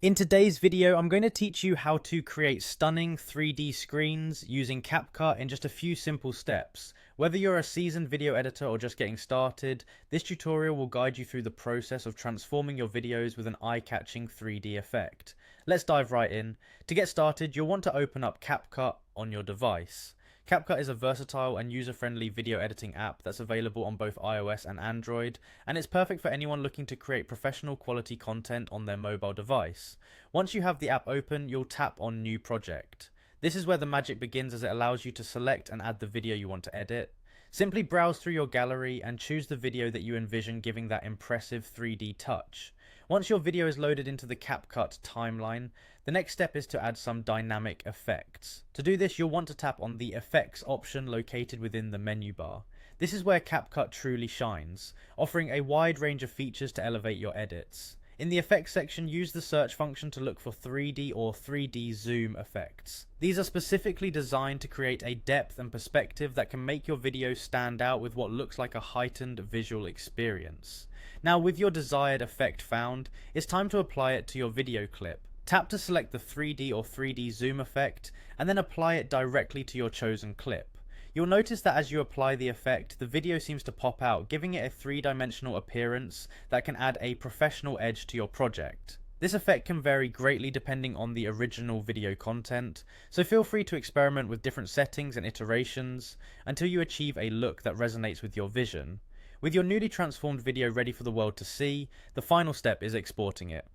In today's video, I'm going to teach you how to create stunning 3D screens using Capcut in just a few simple steps. Whether you're a seasoned video editor or just getting started, this tutorial will guide you through the process of transforming your videos with an eye-catching 3D effect. Let's dive right in. To get started, you'll want to open up Capcut on your device. Capcut is a versatile and user-friendly video editing app that's available on both iOS and Android, and it's perfect for anyone looking to create professional quality content on their mobile device. Once you have the app open, you'll tap on New Project. This is where the magic begins, as it allows you to select and add the video you want to edit. Simply browse through your gallery and choose the video that you envision giving that impressive 3D touch. Once your video is loaded into the CapCut timeline, the next step is to add some dynamic effects. To do this, you'll want to tap on the Effects option located within the menu bar. This is where CapCut truly shines, offering a wide range of features to elevate your edits. In the effects section, use the search function to look for 3D or 3D zoom effects. These are specifically designed to create a depth and perspective that can make your video stand out with what looks like a heightened visual experience. Now, with your desired effect found, it's time to apply it to your video clip. Tap to select the 3D or 3D zoom effect, and then apply it directly to your chosen clip. You'll notice that as you apply the effect, the video seems to pop out, giving it a three-dimensional appearance that can add a professional edge to your project. This effect can vary greatly depending on the original video content, so feel free to experiment with different settings and iterations until you achieve a look that resonates with your vision. With your newly transformed video ready for the world to see, the final step is exporting it.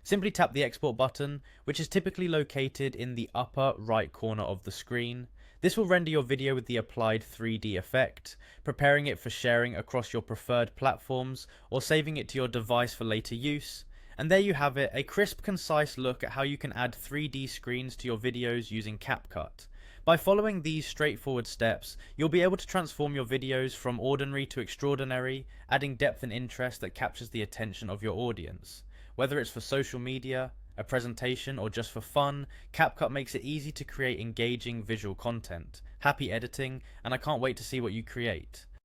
Simply tap the export button, which is typically located in the upper right corner of the screen. This will render your video with the applied 3D effect, preparing it for sharing across your preferred platforms or saving it to your device for later use. And there you have it, a crisp, concise look at how you can add 3D screens to your videos using CapCut. By following these straightforward steps, you'll be able to transform your videos from ordinary to extraordinary, adding depth and interest that captures the attention of your audience. Whether it's for social media, a presentation, or just for fun, CapCut makes it easy to create engaging visual content. Happy editing, and I can't wait to see what you create.